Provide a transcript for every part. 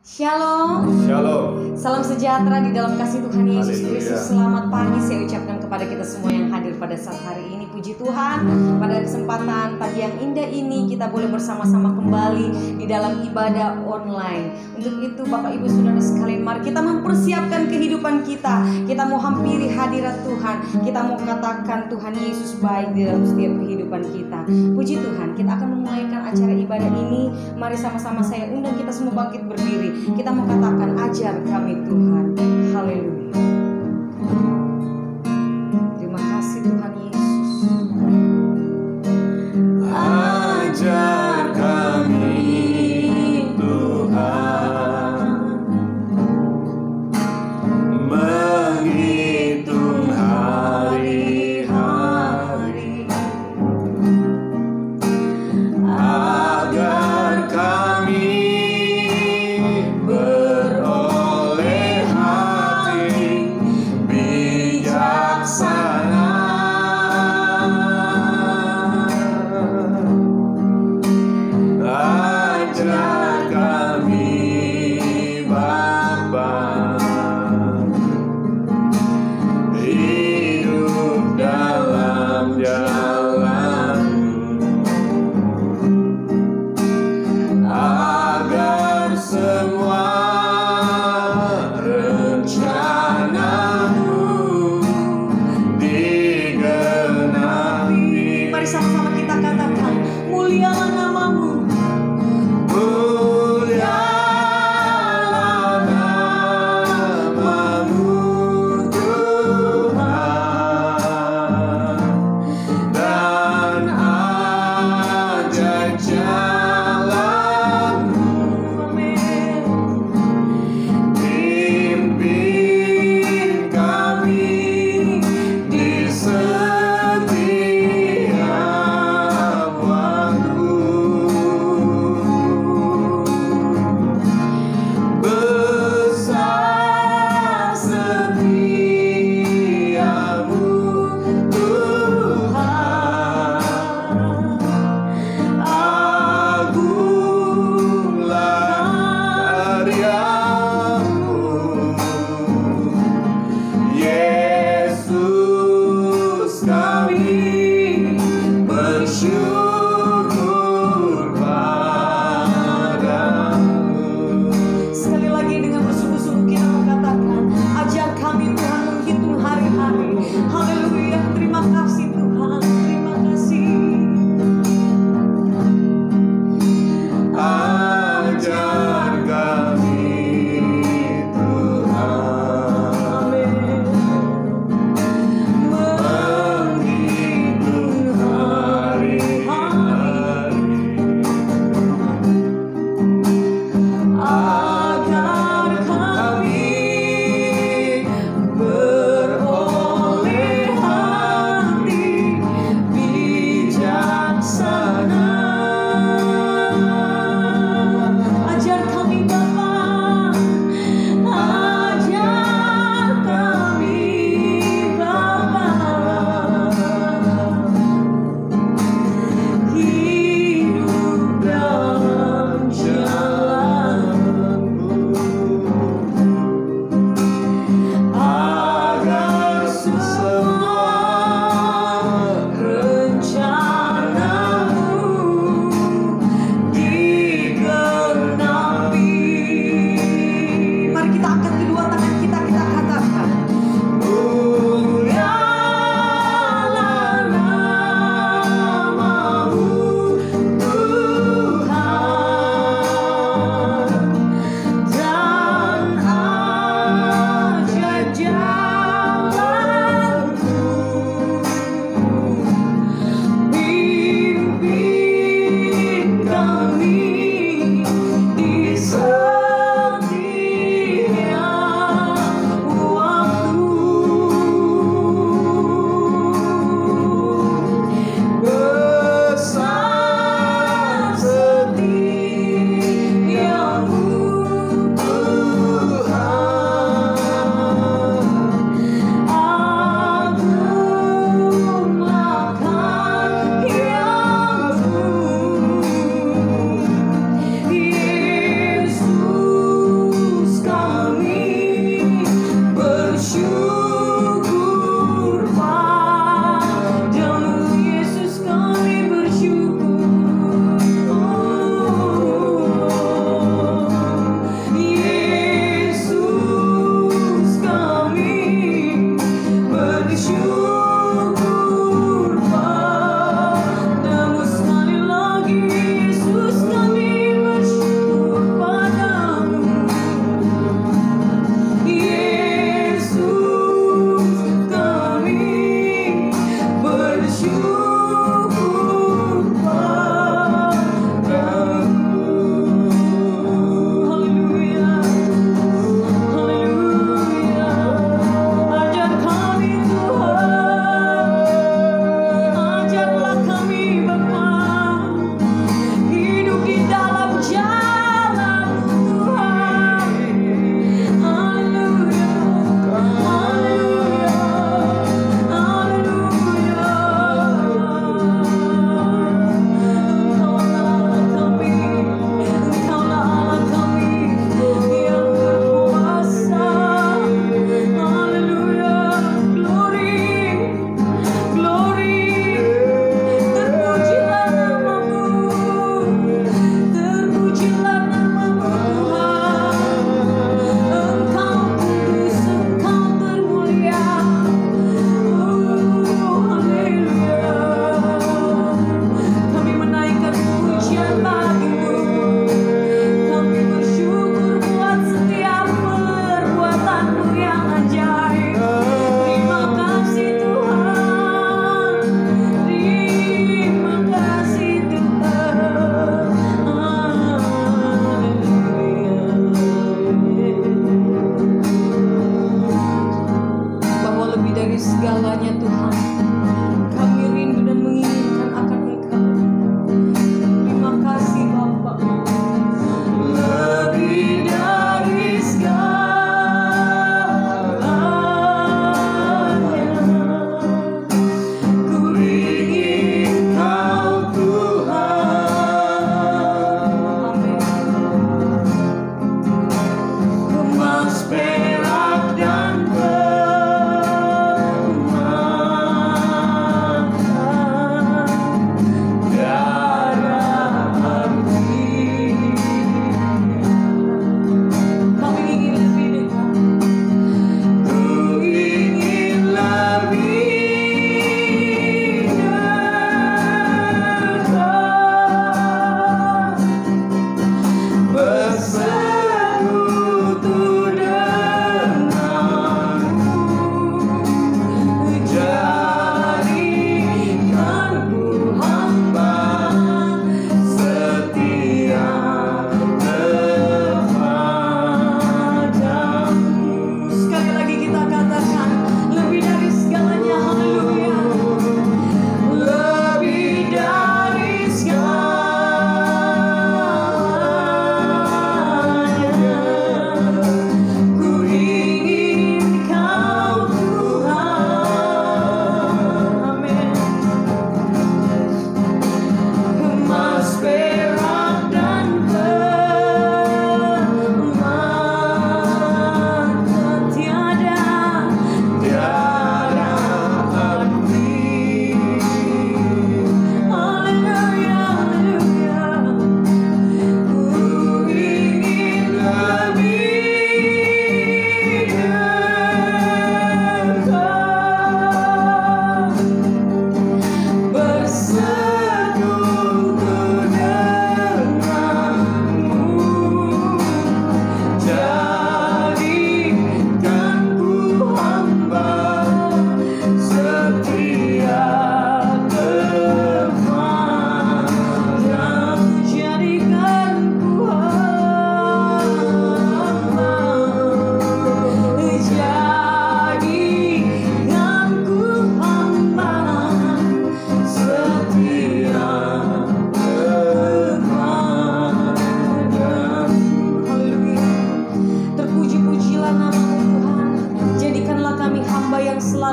Shalom. Shalom. Salam sejahtera di dalam kasih Tuhan Yesus Haleluya. Kristus. Selamat pagi saya ucapkan kepada kita semua yang hadir pada saat hari ini. Puji Tuhan, pada kesempatan pagi yang indah ini kita boleh bersama-sama kembali di dalam ibadah online. Untuk itu Bapak Ibu Saudara sekalian, mari kita mempersiapkan kehidupan kita. Kita mau hampiri hadirat Tuhan. Kita mau katakan Tuhan Yesus baik di dalam setiap kehidupan kita. Puji Tuhan, kita akan memulaikan acara ibadah ini. Mari sama-sama saya undang kita semua bangkit berdiri. Kita mau katakan, ajar kami Tuhan. Haleluya. Terima kasih Tuhan Yesus. Ajar kami Tuhan menghitung hari-hari agar kami beroleh hati bijaksana. Ajar kami Bapa hidup dalam jalan-Mu, agar semua rencana-Mu digenapi. Mari sama-sama kita katakan, mulialah nama-Mu. Mulialah nama-Mu Tuhan, dan ajar jalan-Mu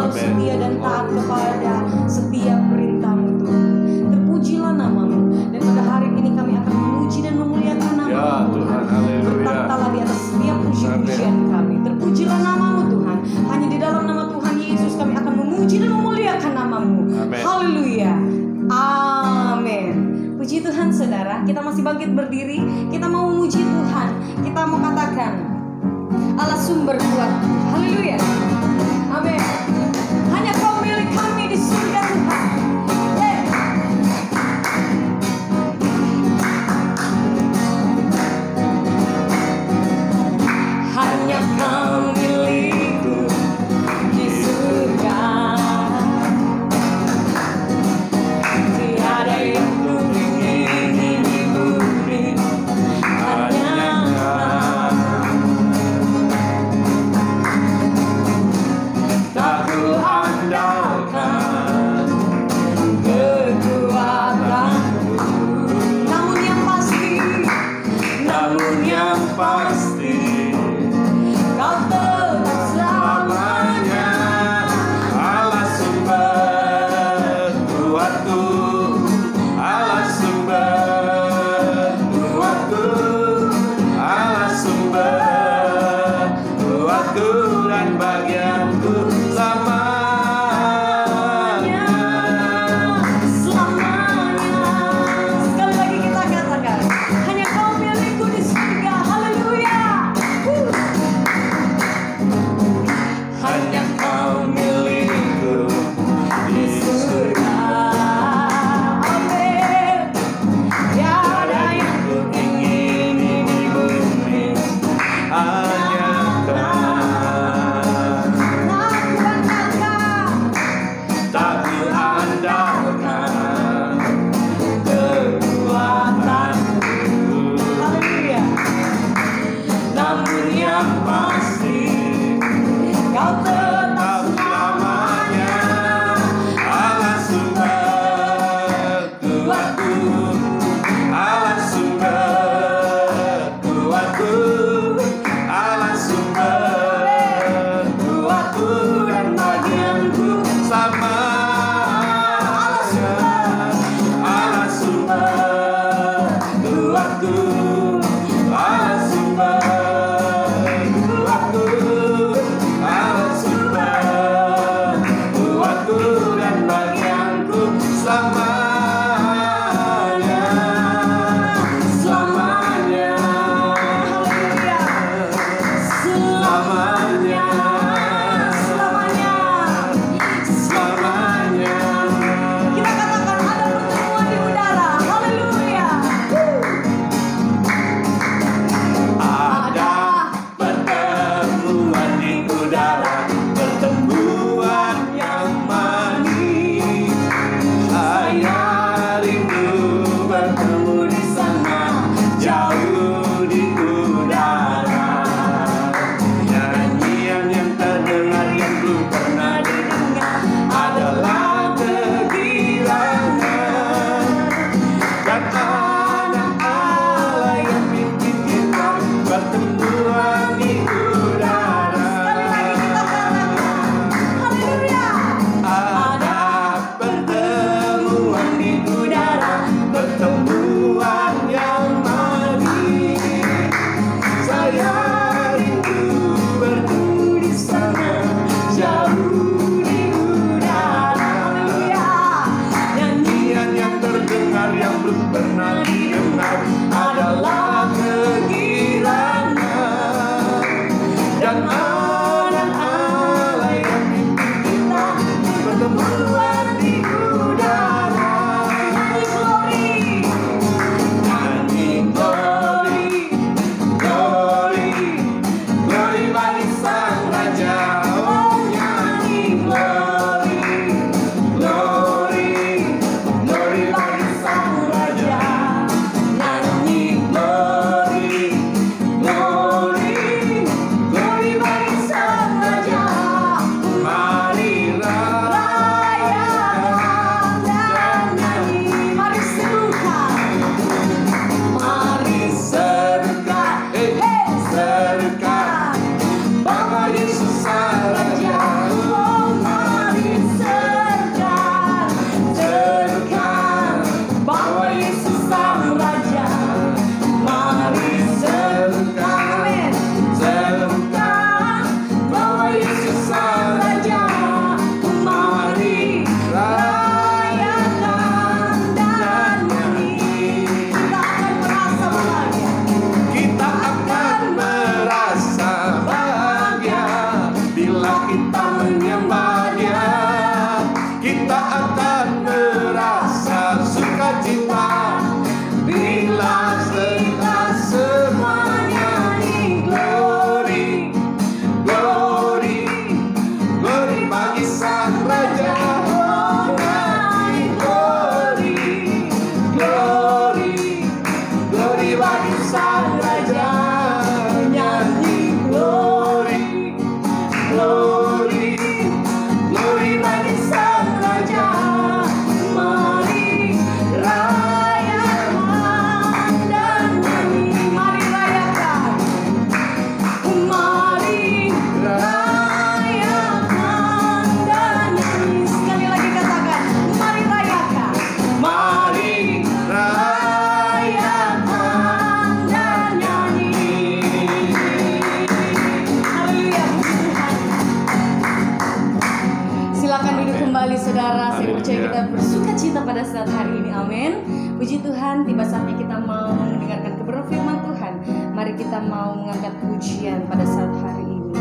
selalu Amin. setia dan taat kepada setiap perintah-Mu Tuhan. Terpujilah nama-Mu, dan pada hari ini kami akan memuji dan memuliakan nama-Mu Ya Tuhan, haleluya. Bertakhtalah di atas setiap puji-pujian kami. Terpujilah nama-Mu Tuhan. Hanya di dalam nama Tuhan Yesus kami akan memuji dan memuliakan nama-Mu. Amin. Haleluya. Amin. Puji Tuhan saudara, kita masih bangkit berdiri. Kita mau memuji Tuhan. Kita mau katakan Allah sumber kuat. Haleluya. Amin. Hanya Kau milik kami di surga Tuhan. Yeay. Hanya Kau milikku di surga. Tiada yang ku ingini di bumi, hanya Kau. Tak ku andalkan kekuatanku, namun yang pasti Kau tetap selamanya. Allah sumber kuatku, Allah sumber kuatku, Allah sumber kuatku dan bagianku selamanya. Selamanya. Sekali lagi kita katakan, hanya Kau milikku di surga. Haleluya. Hanya Kau milikku di surga. Amin. Tiada yang Ku ingini di bumi hanya Kau. Tak ku andalkan kekuatanku, Haleluya. namun yang pasti Kau tetap tak selamanya. Allah sumber kuatku, Allah sumber kuatku, Allah sumber kuatku dan bagianku selamanya. Allah sumber kuatku, Allah sumber kuatku, Allah sumber pujian pada saat hari ini.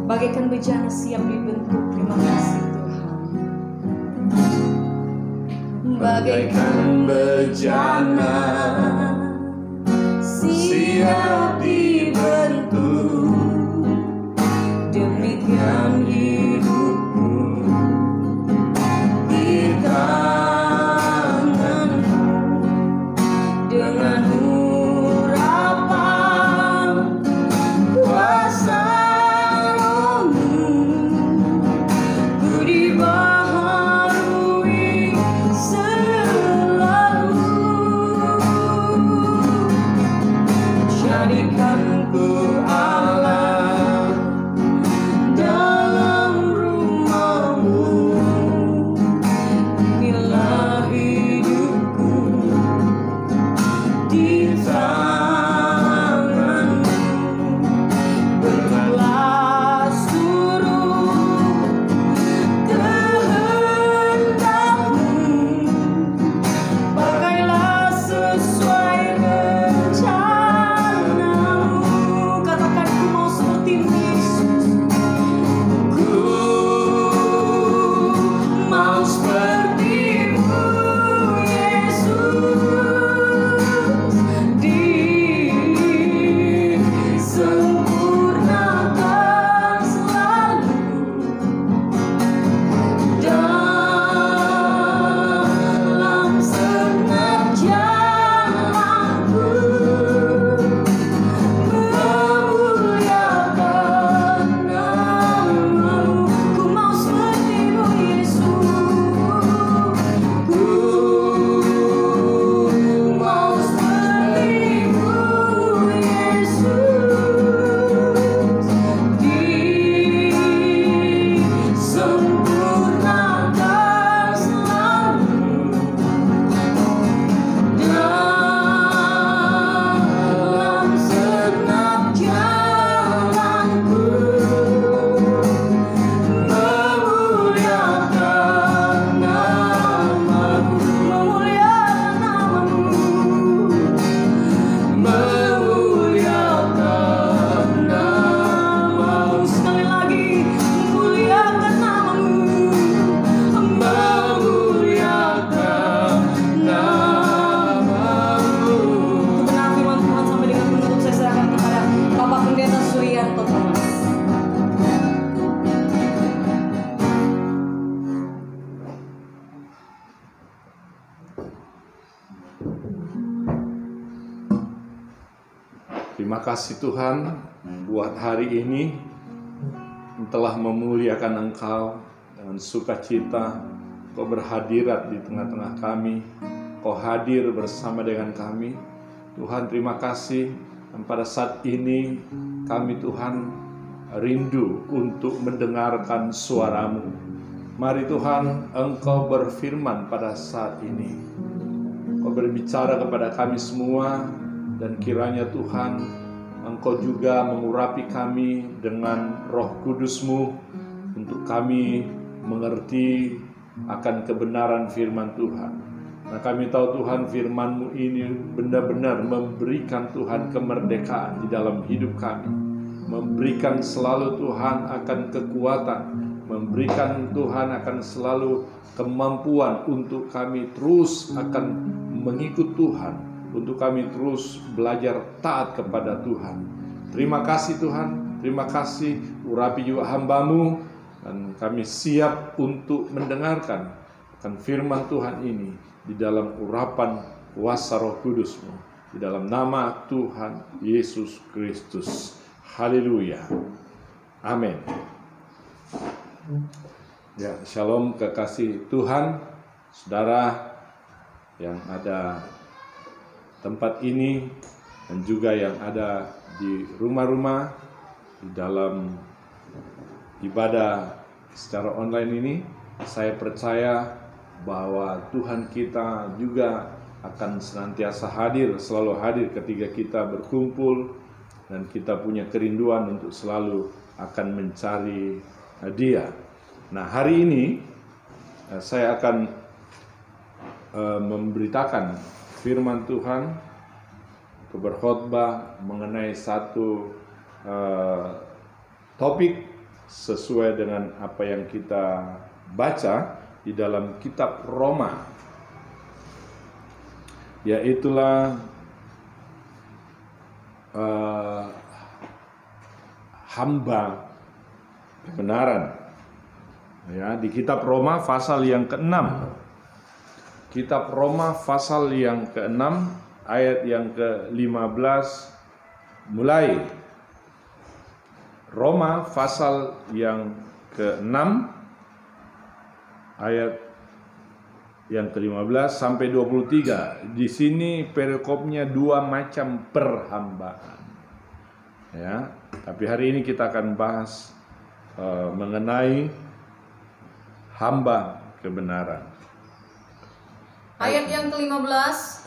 Bagaikan bejana siap dibentuk. Terima kasih Tuhan. Bagaikan bejana siap dibentuk, demikian hidupku di tanganmu. Dengan urapan kuasa Roh-Mu, ku dibaharui selalu. Jadikan ku Allah dalam rumah-Mu, inilah hidupku di tangan-Mu. Bentuklah seluruh kehendak-Mu, pakailah sesuai rencana-Mu. Katakan, ku mau seperti-Mu Yesus. Ku mau seperti-Mu Yesus, disempurnakan selalu dalam segenap jalanku, memuliakan nama-Mu. Ku mau seperti-Mu Yesus. Ku mau seperti-Mu Yesus, disempurnakan selalu dalam segenap jalanku, memuliakan nama-Mu, memuliakan nama-Mu, memuliakan nama-Mu. Sekali lagi, memuliakan nama-Mu, memuliakan nama-Mu. Kebenaran firman Tuhan sampai dengan penutup saya serahkan kepada Bapak Pendeta Suryanto Thomas. Terima kasih Tuhan buat hari ini, telah memuliakan Engkau dengan sukacita. Kau berhadirat di tengah-tengah kami, Kau hadir bersama dengan kami. Tuhan, terima kasih. Dan pada saat ini kami Tuhan rindu untuk mendengarkan suara-Mu. Mari Tuhan, Engkau berfirman pada saat ini. Kau berbicara kepada kami semua, dan kiranya Tuhan, Engkau juga mengurapi kami dengan Roh Kudus-Mu untuk kami mengerti akan kebenaran firman Tuhan. Nah, kami tahu Tuhan, firman-Mu ini benar-benar memberikan Tuhan kemerdekaan di dalam hidup kami, memberikan selalu Tuhan akan kekuatan, memberikan Tuhan akan selalu kemampuan untuk kami terus akan mengikut Tuhan, untuk kami terus belajar taat kepada Tuhan. Terima kasih Tuhan, terima kasih. Urapi juga hamba-Mu, dan kami siap untuk mendengarkan akan firman Tuhan ini di dalam urapan kuasa Roh Kudus-Mu, di dalam nama Tuhan Yesus Kristus. Haleluya. Amin. Ya, shalom kekasih Tuhan, saudara yang ada tempat ini dan juga yang ada di rumah-rumah di dalam ibadah secara online ini. Saya percaya bahwa Tuhan kita juga akan senantiasa hadir, selalu hadir ketika kita berkumpul, dan kita punya kerinduan untuk selalu akan mencari Dia. Nah, hari ini saya akan memberitakan firman Tuhan, berkhotbah mengenai satu topik sesuai dengan apa yang kita baca di dalam kitab Roma, yaitulah hamba kebenaran. Ya, di kitab Roma pasal yang ke-6. Kitab Roma pasal yang ke-6 ayat yang ke-15 mulai. Roma pasal yang ke-6 ayat yang ke-15 sampai 23. Di sini perikopnya dua macam perhambaan. Ya, tapi hari ini kita akan bahas mengenai hamba kebenaran. Ayat yang ke-15.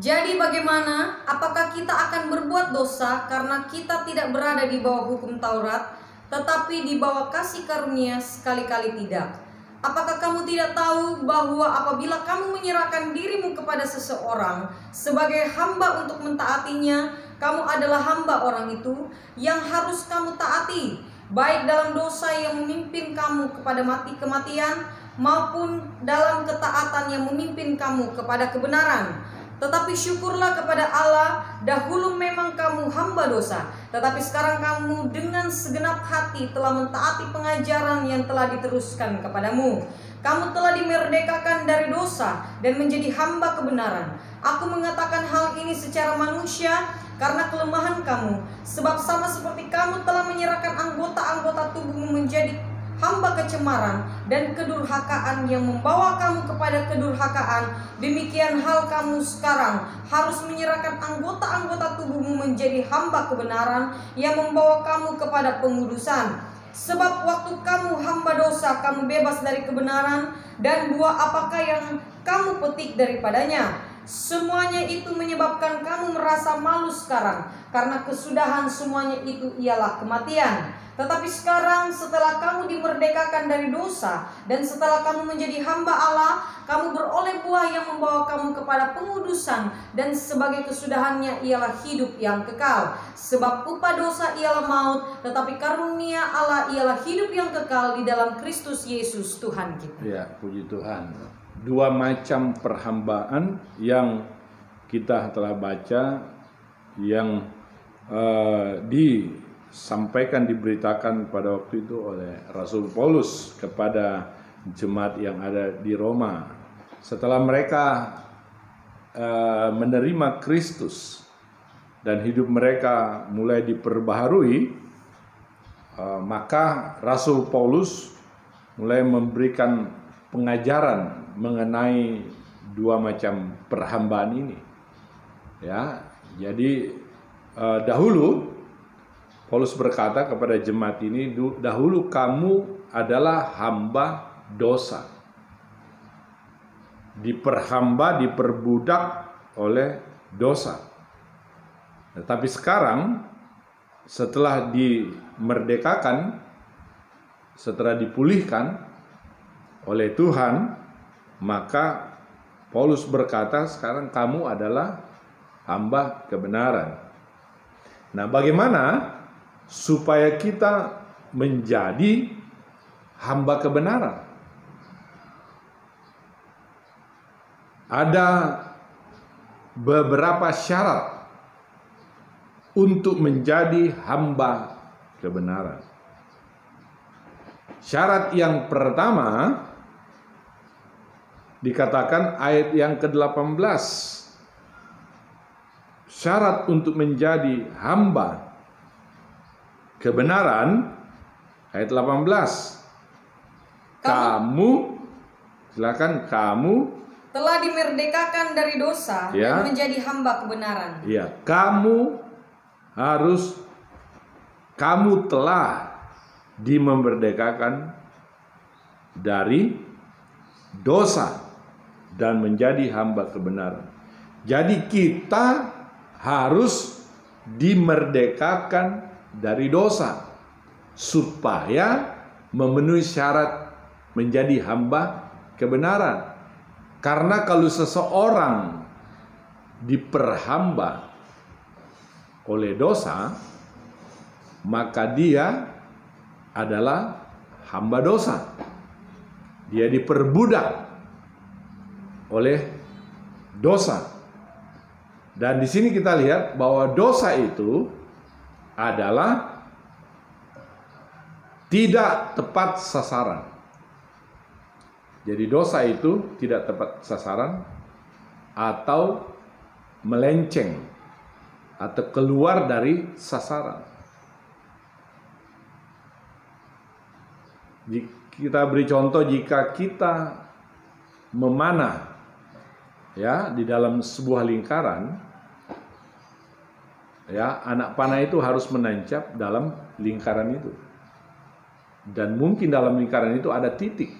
Jadi bagaimana? Apakah kita akan berbuat dosa karena kita tidak berada di bawah hukum Taurat, tetapi di bawah kasih karunia? Sekali-kali tidak. Apakah kamu tidak tahu bahwa apabila kamu menyerahkan dirimu kepada seseorang sebagai hamba untuk mentaatinya, kamu adalah hamba orang itu yang harus kamu taati, baik dalam dosa yang memimpin kamu kepada kematian, maupun dalam ketaatan yang memimpin kamu kepada kebenaran. Tetapi syukurlah kepada Allah, dahulu memang kamu hamba dosa, tetapi sekarang kamu dengan segenap hati telah mentaati pengajaran yang telah diteruskan kepadamu. Kamu telah dimerdekakan dari dosa dan menjadi hamba kebenaran. Aku mengatakan hal ini secara manusia karena kelemahan kamu, sebab sama seperti kamu telah menyerahkan anggota-anggota tubuhmu menjadi hamba kecemaran dan kedurhakaan yang membawa kamu kepada kedurhakaan, demikian hal kamu sekarang harus menyerahkan anggota-anggota tubuhmu menjadi hamba kebenaran yang membawa kamu kepada pengudusan. Sebab waktu kamu hamba dosa, kamu bebas dari kebenaran, dan buah apakah yang kamu petik daripadanya? Semuanya itu menyebabkan kamu merasa malu sekarang, karena kesudahan semuanya itu ialah kematian. Tetapi sekarang setelah kamu dimerdekakan dari dosa dan setelah kamu menjadi hamba Allah, kamu beroleh buah yang membawa kamu kepada pengudusan, dan sebagai kesudahannya ialah hidup yang kekal. Sebab upah dosa ialah maut, tetapi karunia Allah ialah hidup yang kekal di dalam Kristus Yesus Tuhan kita. Ya, puji Tuhan. Dua macam perhambaan yang kita telah baca, yang disampaikan, diberitakan pada waktu itu oleh Rasul Paulus kepada jemaat yang ada di Roma. Setelah mereka menerima Kristus dan hidup mereka mulai diperbaharui, maka Rasul Paulus mulai memberikan pengajaran mengenai dua macam perhambaan ini. Ya, jadi dahulu Paulus berkata kepada jemaat ini, dahulu kamu adalah hamba dosa, diperhamba, diperbudak oleh dosa. Tetapi sekarang setelah dimerdekakan, setelah dipulihkan oleh Tuhan, maka Paulus berkata sekarang kamu adalah hamba kebenaran. Nah, bagaimana supaya kita menjadi hamba kebenaran? Ada beberapa syarat untuk menjadi hamba kebenaran. Syarat yang pertama dikatakan ayat yang ke-18. Syarat untuk menjadi hamba kebenaran, ayat 18. Kamu telah dimerdekakan dari dosa, ya, dan menjadi hamba kebenaran. Ya, kamu telah dimerdekakan dari dosa dan menjadi hamba kebenaran. Jadi kita harus dimerdekakan dari dosa supaya memenuhi syarat menjadi hamba kebenaran. Karena kalau seseorang diperhamba oleh dosa, maka dia adalah hamba dosa. Dia diperbudak oleh dosa. Dan di sini kita lihat bahwa dosa itu adalah tidak tepat sasaran. Jadi dosa itu tidak tepat sasaran atau melenceng atau keluar dari sasaran. Kita beri contoh, jika kita memanah ya di dalam sebuah lingkaran, ya anak panah itu harus menancap dalam lingkaran itu. Dan mungkin dalam lingkaran itu ada titik.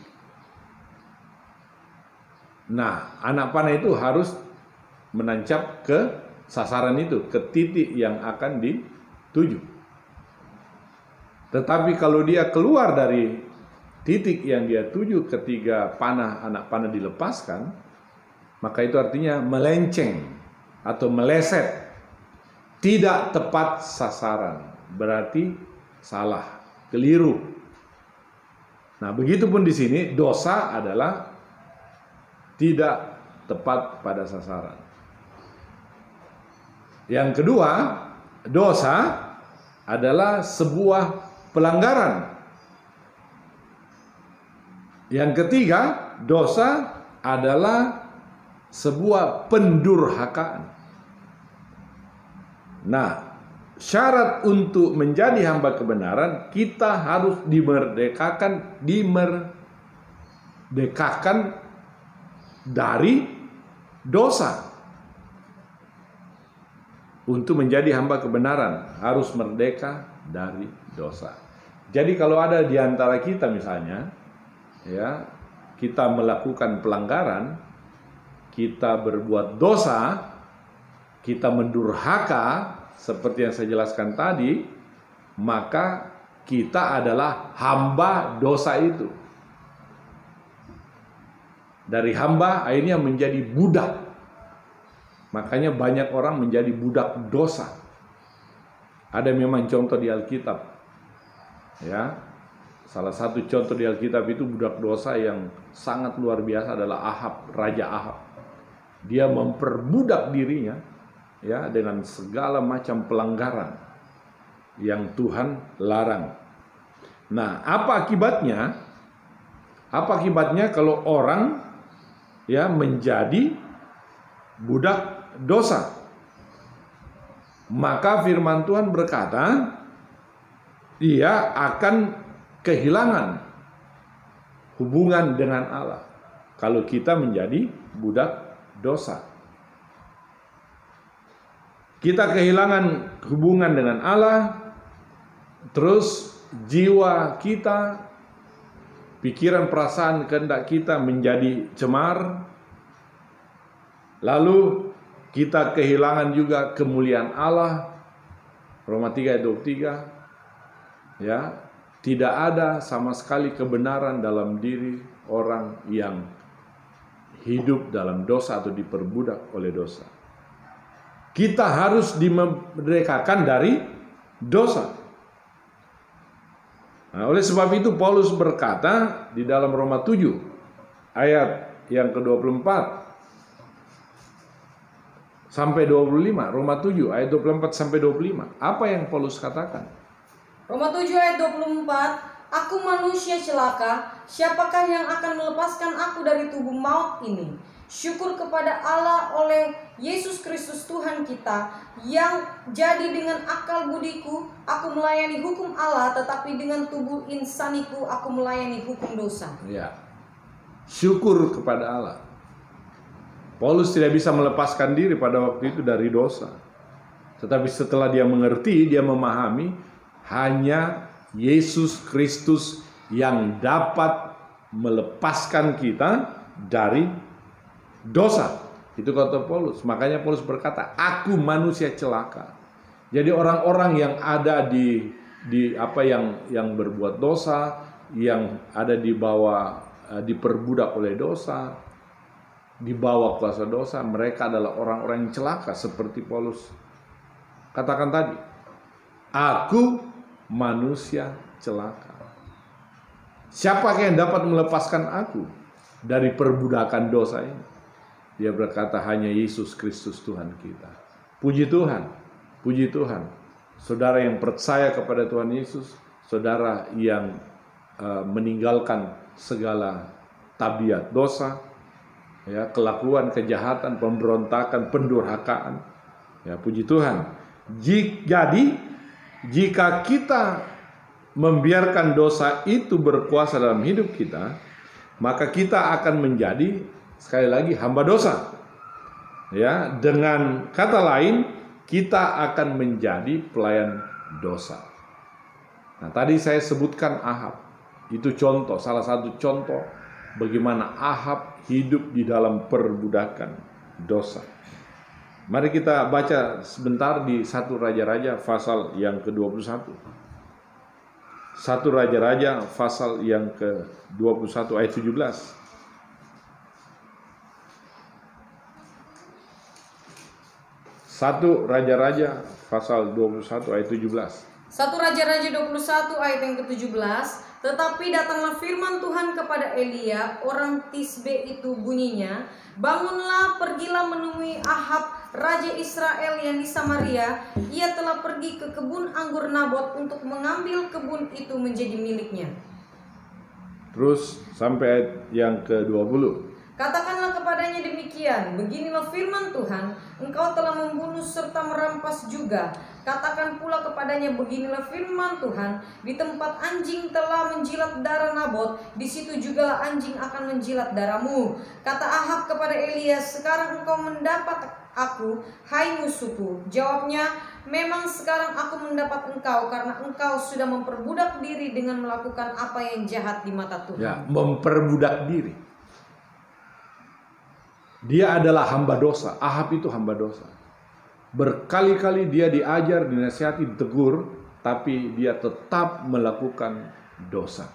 Nah, anak panah itu harus menancap ke sasaran itu, ke titik yang akan dituju. Tetapi kalau dia keluar dari titik yang dia tuju ketika anak panah dilepaskan, maka itu artinya melenceng atau meleset, tidak tepat sasaran, berarti salah, keliru. Nah, begitupun di sini dosa adalah tidak tepat pada sasaran. Yang kedua, dosa adalah sebuah pelanggaran. Yang ketiga, dosa adalah sebuah pendurhakaan. Nah, syarat untuk menjadi hamba kebenaran, kita harus dimerdekakan dari dosa. Untuk menjadi hamba kebenaran harus merdeka dari dosa. Jadi kalau ada di antara kita misalnya, ya, kita melakukan pelanggaran, kita berbuat dosa, kita mendurhaka seperti yang saya jelaskan tadi, maka kita adalah hamba dosa itu. Dari hamba akhirnya menjadi budak. Makanya banyak orang menjadi budak dosa. Ada memang contoh di Alkitab. Ya. Salah satu contoh di Alkitab itu budak dosa yang sangat luar biasa adalah Ahab, Raja Ahab. Dia memperbudak dirinya ya dengan segala macam pelanggaran yang Tuhan larang. Nah, apa akibatnya? Apa akibatnya kalau orang ya menjadi budak dosa? Maka firman Tuhan berkata, ia akan kehilangan hubungan dengan Allah kalau kita menjadi budak dosa. Kita kehilangan hubungan dengan Allah, terus jiwa kita, pikiran, perasaan, kehendak kita menjadi cemar. Lalu kita kehilangan juga kemuliaan Allah. Roma 3 ayat 23. Ya, tidak ada sama sekali kebenaran dalam diri orang yang hidup dalam dosa atau diperbudak oleh dosa. Kita harus dimerdekakan dari dosa. Nah, oleh sebab itu Paulus berkata di dalam Roma 7 ayat yang ke-24 sampai 25, Roma 7 ayat 24 sampai 25. Apa yang Paulus katakan? Roma 7 ayat 24, aku manusia celaka, siapakah yang akan melepaskan aku dari tubuh maut ini? Syukur kepada Allah oleh Yesus Kristus Tuhan kita, yang jadi dengan akal budiku aku melayani hukum Allah, tetapi dengan tubuh insaniku aku melayani hukum dosa. Ya, syukur kepada Allah. Paulus tidak bisa melepaskan diri pada waktu itu dari dosa. Tetapi setelah dia mengerti, dia memahami, hanya Yesus Kristus yang dapat melepaskan kita dari dosa. Itu kata Paulus. Makanya Paulus berkata, aku manusia celaka. Jadi orang-orang yang ada di apa yang berbuat dosa, yang ada di bawah diperbudak oleh dosa, di bawah kuasa dosa, mereka adalah orang-orang yang celaka seperti Paulus katakan tadi. Aku manusia celaka. Siapakah yang dapat melepaskan aku dari perbudakan dosa ini? Dia berkata, hanya Yesus Kristus Tuhan kita. Puji Tuhan, puji Tuhan. Saudara yang percaya kepada Tuhan Yesus, saudara yang meninggalkan segala tabiat dosa, ya, kelakuan kejahatan, pemberontakan, pendurhakaan. Ya, puji Tuhan. Jadi jika kita membiarkan dosa itu berkuasa dalam hidup kita, maka kita akan menjadi sekali lagi hamba dosa. Ya, dengan kata lain, kita akan menjadi pelayan dosa. Nah, tadi saya sebutkan Ahab. Itu contoh, salah satu contoh bagaimana Ahab hidup di dalam perbudakan dosa. Mari kita baca sebentar di 1 Raja-Raja pasal yang ke-21. 1 Raja-Raja pasal yang ke-21 ayat 17. 1 Raja-Raja pasal 21 ayat 17. 1 Raja-Raja 21 ayat yang ke-17. Tetapi datanglah firman Tuhan kepada Elia, orang Tisbe itu bunyinya, bangunlah, pergilah menemui Ahab, raja Israel yang di Samaria. Ia telah pergi ke kebun anggur Nabot untuk mengambil kebun itu menjadi miliknya. Terus sampai ayat yang ke-20. Katakanlah kepadanya demikian, beginilah firman Tuhan, engkau telah membunuh serta merampas juga. Katakan pula kepadanya, beginilah firman Tuhan, di tempat anjing telah menjilat darah Nabot, di situ jugalah anjing akan menjilat darahmu. Kata Ahab kepada Elia, sekarang engkau mendapat aku, hai musuhku. Jawabnya, memang sekarang aku mendapat engkau, karena engkau sudah memperbudak diri dengan melakukan apa yang jahat di mata Tuhan. Ya, memperbudak diri. Dia adalah hamba dosa. Ahab itu hamba dosa. Berkali-kali dia diajar, dinasihati, ditegur, tapi dia tetap melakukan dosa.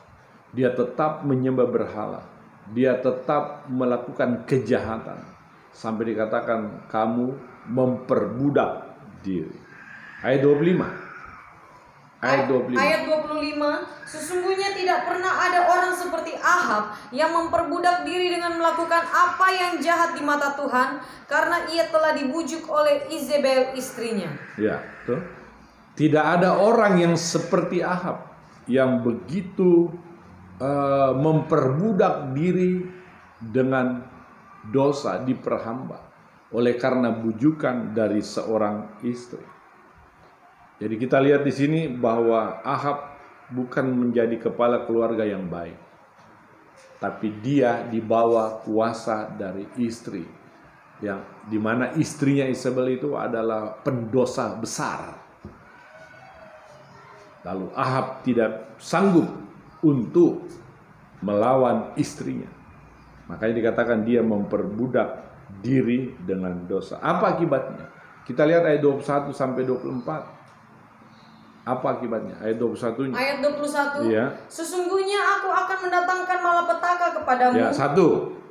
Dia tetap menyembah berhala. Dia tetap melakukan kejahatan. Sampai dikatakan kamu memperbudak diri. Ayat 25. Ayat 25. Sesungguhnya tidak pernah ada orang seperti Ahab yang memperbudak diri dengan melakukan apa yang jahat di mata Tuhan, karena ia telah dibujuk oleh Izebel istrinya. Ya, tuh. Tidak ada orang yang seperti Ahab yang begitu memperbudak diri dengan dosa, diperhamba oleh karena bujukan dari seorang istri. Jadi kita lihat di sini bahwa Ahab bukan menjadi kepala keluarga yang baik, tapi dia dibawa kuasa dari istri, yang dimana istrinya Isabel itu adalah pendosa besar. Lalu Ahab tidak sanggup untuk melawan istrinya, makanya dikatakan dia memperbudak diri dengan dosa. Apa akibatnya? Kita lihat ayat 21 sampai 24. Apa akibatnya? Ayat 21. Ayat 21. Iya. Sesungguhnya aku akan mendatangkan malapetaka kepadamu. Ya, 1.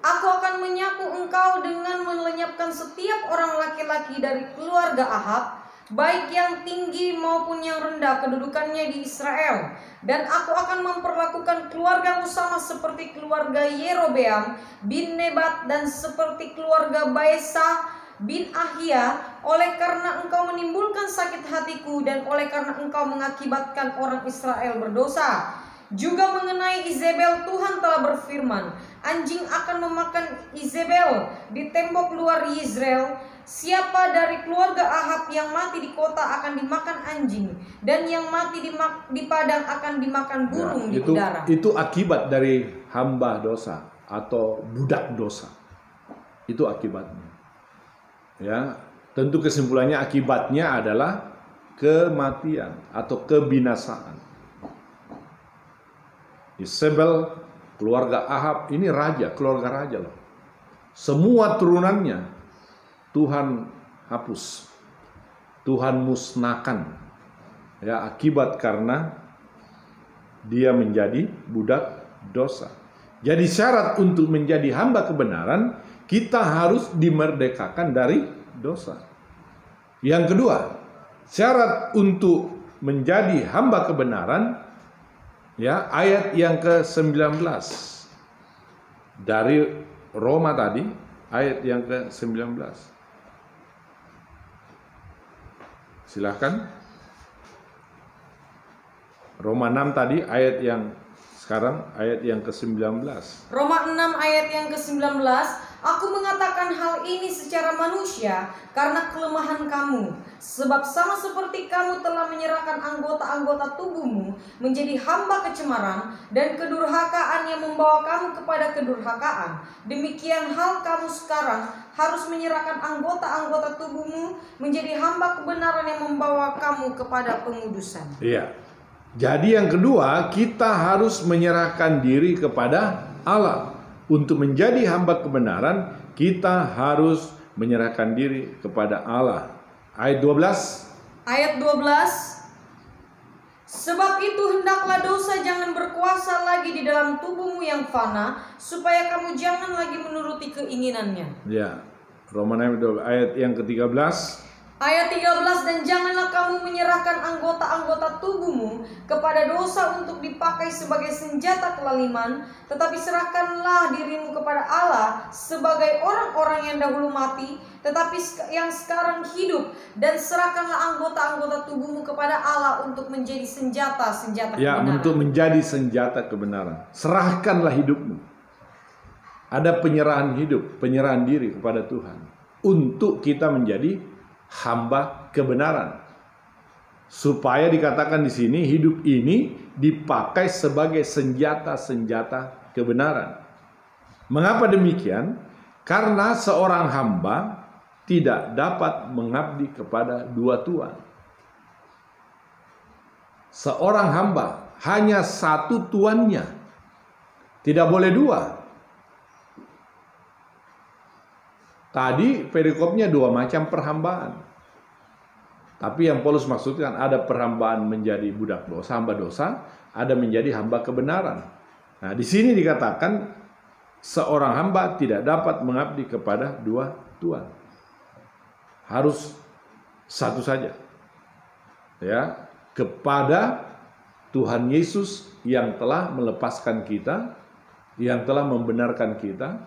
Aku akan menyapu engkau dengan melenyapkan setiap orang laki-laki dari keluarga Ahab, baik yang tinggi maupun yang rendah kedudukannya di Israel. Dan aku akan memperlakukan keluargamu sama seperti keluarga Yerobeam bin Nebat dan seperti keluarga Baesa bin Ahia, oleh karena engkau menimbulkan sakit hatiku dan oleh karena engkau mengakibatkan orang Israel berdosa. Juga mengenai Izebel, Tuhan telah berfirman, anjing akan memakan Izebel di tembok luar Yizreel. Siapa dari keluarga Ahab yang mati di kota akan dimakan anjing, dan yang mati di padang akan dimakan burung di udara. Itu akibat dari hamba dosa atau budak dosa. Itu akibatnya. Ya, tentu kesimpulannya akibatnya adalah kematian atau kebinasaan. Isabel, keluarga Ahab, ini raja, keluarga raja loh. Semua turunannya Tuhan hapus, Tuhan musnahkan. Ya, akibat karena dia menjadi budak dosa. Jadi syarat untuk menjadi hamba kebenaran, kita harus dimerdekakan dari dosa. Yang kedua, syarat untuk menjadi hamba kebenaran, ya, ayat yang ke-19 dari Roma tadi, ayat yang ke-19. Silakan. Roma 6 tadi, ayat yang sekarang ayat yang ke-19. Roma 6 ayat yang ke-19, aku mengatakan hal ini secara manusia karena kelemahan kamu. Sebab sama seperti kamu telah menyerahkan anggota-anggota tubuhmu menjadi hamba kecemaran dan kedurhakaan yang membawa kamu kepada kedurhakaan, demikian hal kamu sekarang harus menyerahkan anggota-anggota tubuhmu menjadi hamba kebenaran yang membawa kamu kepada pengudusan. Iya. Jadi yang kedua, kita harus menyerahkan diri kepada Allah. Untuk menjadi hamba kebenaran, kita harus menyerahkan diri kepada Allah. Ayat 12. Ayat 12. Sebab itu hendaklah dosa jangan berkuasa lagi di dalam tubuhmu yang fana, supaya kamu jangan lagi menuruti keinginannya. Ya. Roma 6 ayat yang ke-13. Ayat 13, dan janganlah kamu menyerahkan anggota-anggota tubuhmu kepada dosa untuk dipakai sebagai senjata kelaliman, tetapi serahkanlah dirimu kepada Allah sebagai orang-orang yang dahulu mati, tetapi yang sekarang hidup, dan serahkanlah anggota-anggota tubuhmu kepada Allah untuk menjadi senjata-senjata kebenaran. Ya, untuk menjadi senjata kebenaran. Serahkanlah hidupmu. Ada penyerahan hidup, penyerahan diri kepada Tuhan untuk kita menjadi hamba kebenaran. Supaya dikatakan di sini hidup ini dipakai sebagai senjata-senjata kebenaran. Mengapa demikian? Karena seorang hamba tidak dapat mengabdi kepada dua tuan. Seorang hamba hanya satu tuannya. Tidak boleh dua. Tadi perikopnya dua macam perhambaan. Tapi yang Paulus maksudkan ada perhambaan menjadi budak dosa, hamba dosa, ada menjadi hamba kebenaran. Nah, di sini dikatakan seorang hamba tidak dapat mengabdi kepada dua tuan. Harus satu saja. Ya, kepada Tuhan Yesus yang telah melepaskan kita, yang telah membenarkan kita,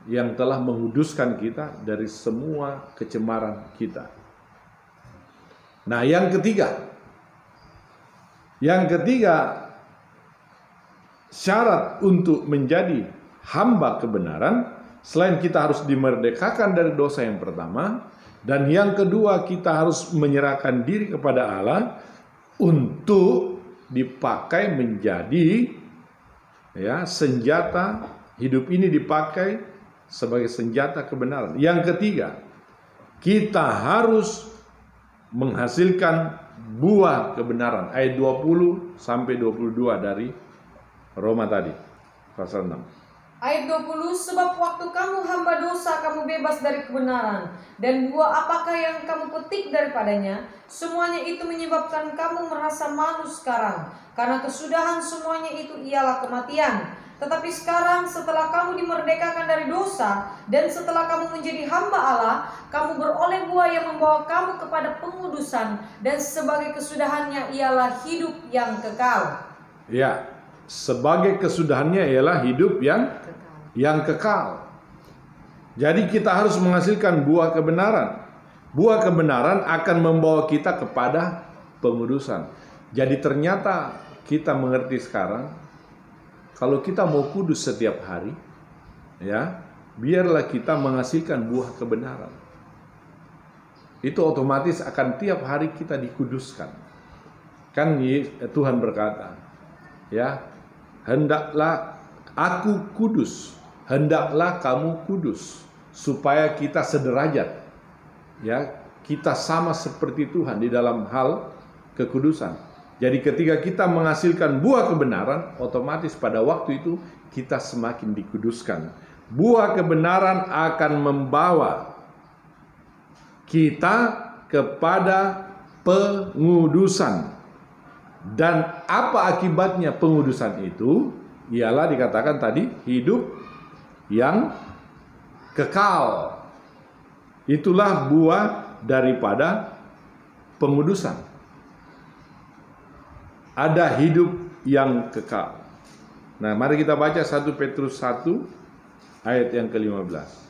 yang telah menguduskan kita dari semua kecemaran kita. Nah, yang ketiga syarat untuk menjadi hamba kebenaran, selain kita harus dimerdekakan dari dosa yang pertama, dan yang kedua kita harus menyerahkan diri kepada Allah untuk dipakai menjadi, ya, senjata. Hidup ini dipakai sebagai senjata kebenaran. Yang ketiga, kita harus menghasilkan buah kebenaran. Ayat 20 sampai 22 dari Roma tadi, pasal 6. Ayat 20, sebab waktu kamu hamba dosa, kamu bebas dari kebenaran. Dan buah apakah yang kamu petik daripadanya? Semuanya itu menyebabkan kamu merasa malu sekarang. Karena kesudahan semuanya itu ialah kematian. Tetapi sekarang setelah kamu dimerdekakan dari dosa dan setelah kamu menjadi hamba Allah, kamu beroleh buah yang membawa kamu kepada pengudusan, dan sebagai kesudahannya ialah hidup yang kekal. Ya, sebagai kesudahannya ialah hidup yang kekal. Jadi kita harus menghasilkan buah kebenaran. Buah kebenaran akan membawa kita kepada pengudusan. Jadi ternyata kita mengerti sekarang, kalau kita mau kudus setiap hari, ya, biarlah kita menghasilkan buah kebenaran. Itu otomatis akan tiap hari kita dikuduskan. Kan Tuhan berkata, ya, hendaklah aku kudus, hendaklah kamu kudus, supaya kita sederajat, ya, kita sama seperti Tuhan di dalam hal kekudusan. Jadi ketika kita menghasilkan buah kebenaran, otomatis pada waktu itu kita semakin dikuduskan. Buah kebenaran akan membawa kita kepada pengudusan. Dan apa akibatnya pengudusan itu? Ialah dikatakan tadi, hidup yang kekal. Itulah buah daripada pengudusan. ada hidup yang kekal. Nah, mari kita baca 1 Petrus 1 ayat yang ke-15.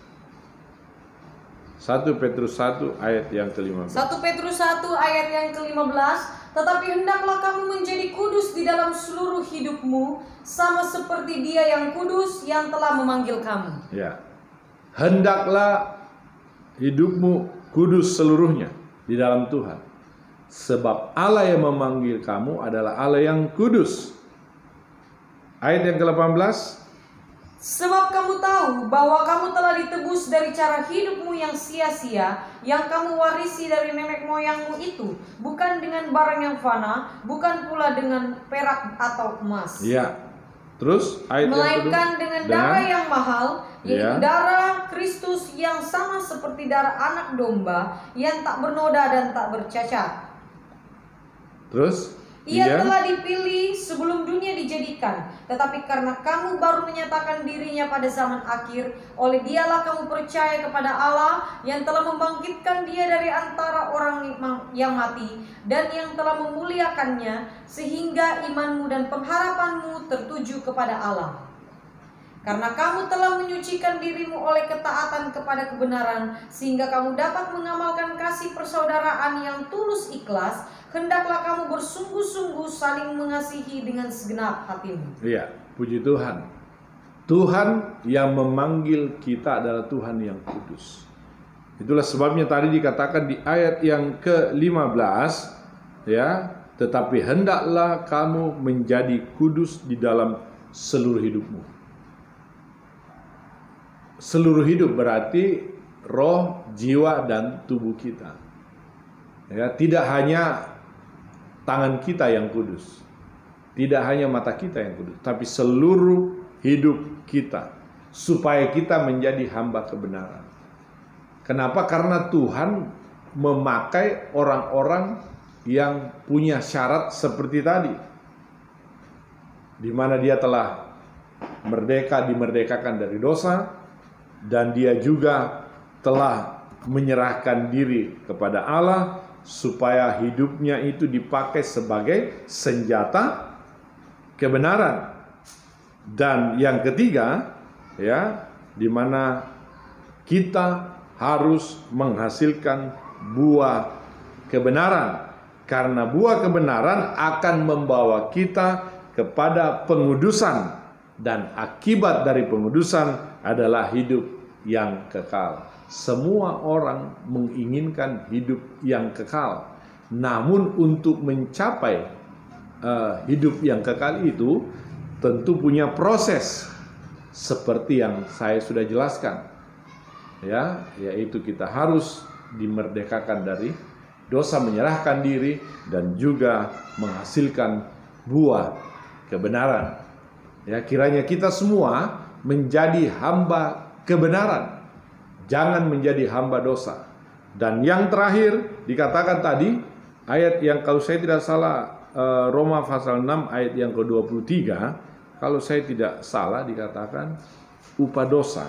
1 Petrus 1 ayat yang ke-15. 1 Petrus 1 ayat yang ke-15. Tetapi hendaklah kamu menjadi kudus di dalam seluruh hidupmu, sama seperti Dia yang kudus yang telah memanggil kamu. Ya. Hendaklah hidupmu kudus seluruhnya di dalam Tuhan. Sebab Allah yang memanggil kamu adalah Allah yang kudus. Ayat yang ke-18. Sebab kamu tahu bahwa kamu telah ditebus dari cara hidupmu yang sia-sia, yang kamu warisi dari nenek moyangmu itu, bukan dengan barang yang fana, bukan pula dengan perak atau emas. Ya. Terus ayat melainkan dengan darah yang mahal, yaitu Ya. darah Kristus yang sama seperti darah anak domba yang tak bernoda dan tak bercacat. Terus Ia telah dipilih sebelum dunia dijadikan, tetapi karena kamu baru menyatakan dirinya pada zaman akhir, oleh Dialah kamu percaya kepada Allah yang telah membangkitkan Dia dari antara orang yang mati dan yang telah memuliakannya, sehingga imanmu dan pengharapanmu tertuju kepada Allah. Karena kamu telah menyucikan dirimu oleh ketaatan kepada kebenaran, sehingga kamu dapat mengamalkan kasih persaudaraan yang tulus ikhlas, hendaklah kamu bersungguh-sungguh saling mengasihi dengan segenap hatimu. Iya, puji Tuhan. Tuhan yang memanggil kita adalah Tuhan yang kudus. Itulah sebabnya tadi dikatakan di ayat yang ke-15, ya, tetapi hendaklah kamu menjadi kudus di dalam seluruh hidupmu. Seluruh hidup berarti roh, jiwa, dan tubuh kita. Ya, tidak hanya tangan kita yang kudus, tidak hanya mata kita yang kudus, tapi seluruh hidup kita, supaya kita menjadi hamba kebenaran. Kenapa? Karena Tuhan memakai orang-orang yang punya syarat seperti tadi, di mana dia telah dimerdekakan dari dosa, dan dia juga telah menyerahkan diri kepada Allah supaya hidupnya itu dipakai sebagai senjata kebenaran. Dan yang ketiga, ya, di mana kita harus menghasilkan buah kebenaran, karena buah kebenaran akan membawa kita kepada pengudusan, dan akibat dari pengudusan adalah hidup yang kekal. Semua orang menginginkan hidup yang kekal, namun untuk mencapai hidup yang kekal itu tentu punya proses seperti yang saya sudah jelaskan, ya, yaitu kita harus dimerdekakan dari dosa, menyerahkan diri, dan juga menghasilkan buah kebenaran. Ya, kiranya kita semua menjadi hamba kebenaran, jangan menjadi hamba dosa. Dan yang terakhir dikatakan tadi, ayat yang kalau saya tidak salah Roma pasal 6 ayat yang ke-23, kalau saya tidak salah dikatakan upah dosa.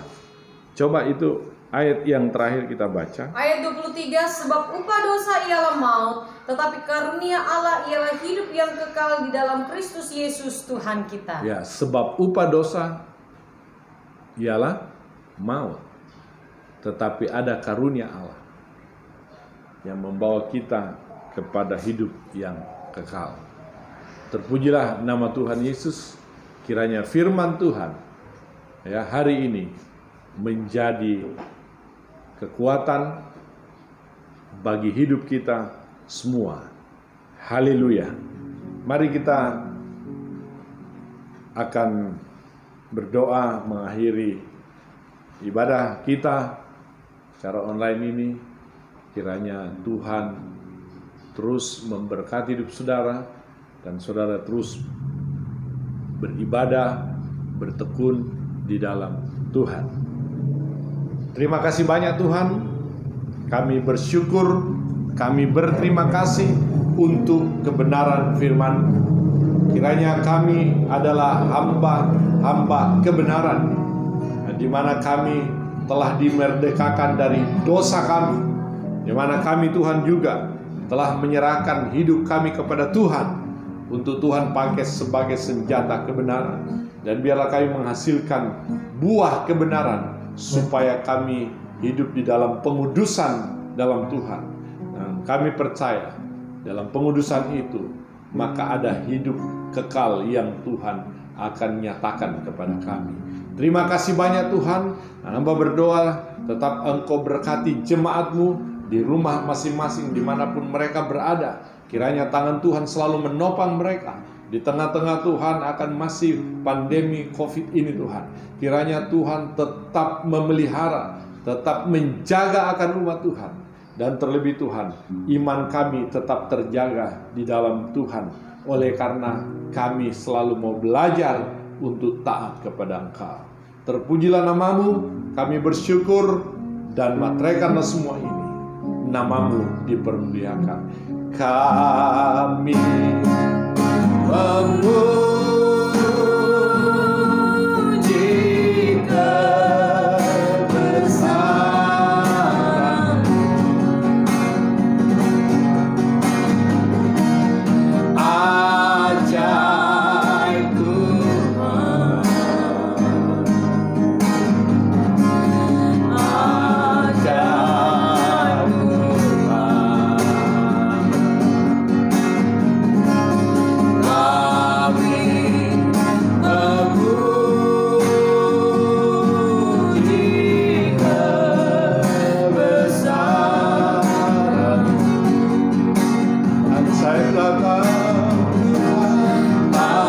Coba itu ayat yang terakhir kita baca. Ayat 23, sebab upah dosa ialah maut, tetapi karunia Allah ialah hidup yang kekal di dalam Kristus Yesus Tuhan kita. Ya, sebab upah dosa ialah maut, tetapi ada karunia Allah yang membawa kita kepada hidup yang kekal. Terpujilah nama Tuhan Yesus. Kiranya firman Tuhan, ya, hari ini menjadi kekuatan bagi hidup kita semua. Haleluya. Mari kita akan berdoa mengakhiri ibadah kita secara online ini. Kiranya Tuhan terus memberkati hidup saudara, dan saudara terus beribadah, bertekun di dalam Tuhan. Terima kasih banyak Tuhan. Kami bersyukur, kami berterima kasih untuk kebenaran firman. Kiranya kami adalah hamba-hamba kebenaran, di mana kami telah dimerdekakan dari dosa kami, di mana kami Tuhan juga telah menyerahkan hidup kami kepada Tuhan, untuk Tuhan pakai sebagai senjata kebenaran. Dan biarlah kami menghasilkan buah kebenaran, supaya kami hidup di dalam pengudusan dalam Tuhan. Dan kami percaya dalam pengudusan itu, maka ada hidup kekal yang Tuhan akan nyatakan kepada kami. Terima kasih banyak Tuhan. Dan hamba berdoa, tetap Engkau berkati jemaat-Mu di rumah masing-masing dimanapun mereka berada. Kiranya tangan Tuhan selalu menopang mereka di tengah-tengah Tuhan akan masih pandemi COVID ini Tuhan. Kiranya Tuhan tetap memelihara, tetap menjaga akan umat Tuhan. Dan terlebih Tuhan, iman kami tetap terjaga di dalam Tuhan. Oleh karena kami selalu mau belajar untuk taat kepada Engkau. Terpujilah nama-Mu, kami bersyukur dan materaikanlah semua ini. Nama-Mu dipermuliakan. Kami memuji kebesaran ajaib Tuhan, ajaib Tuhan. Memuji kebesaran ajaib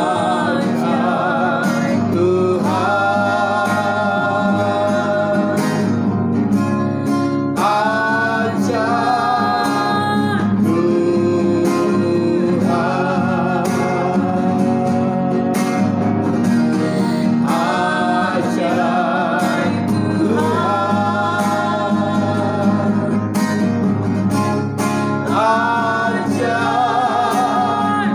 Tuhan, ajaib Tuhan, ajaib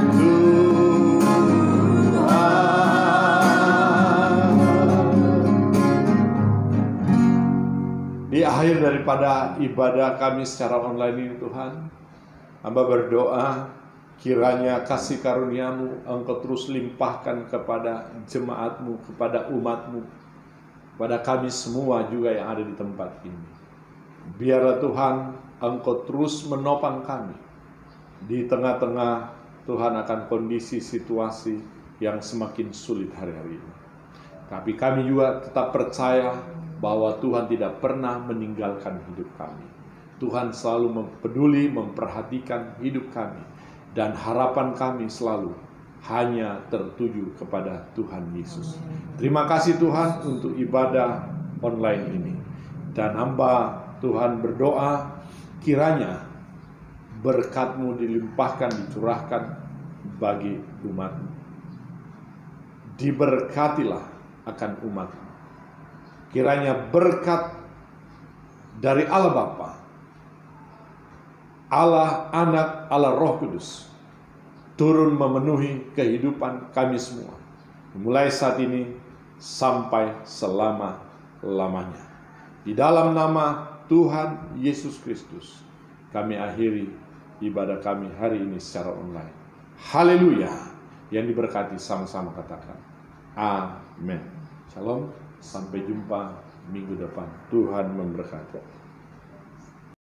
Di akhir daripada ibadah kami secara online ini Tuhan, hamba berdoa kiranya kasih karunia-Mu Engkau terus limpahkan kepada jemaat-Mu, kepada umat-Mu, kepada kami semua juga yang ada di tempat ini. Biarlah Tuhan Engkau terus menopang kami di tengah-tengah Tuhan akan kondisi situasi yang semakin sulit hari-hari ini. Tapi kami juga tetap percaya bahwa Tuhan tidak pernah meninggalkan hidup kami. Tuhan selalu peduli, memperhatikan hidup kami. Dan harapan kami selalu hanya tertuju kepada Tuhan Yesus. Terima kasih Tuhan untuk ibadah online ini. Dan hamba Tuhan berdoa kiranya berkat-Mu dilimpahkan, dicurahkan bagi umat-Mu. Diberkatilah akan umat-Mu. Kiranya berkat dari Allah Bapa, Allah Anak, Allah Roh Kudus turun memenuhi kehidupan kami semua, mulai saat ini sampai selama-lamanya. Di dalam nama Tuhan Yesus Kristus, kami akhiri ibadah kami hari ini secara online. Haleluya! Yang diberkati sama-sama katakan amin. Shalom. Sampai jumpa minggu depan. Tuhan memberkati.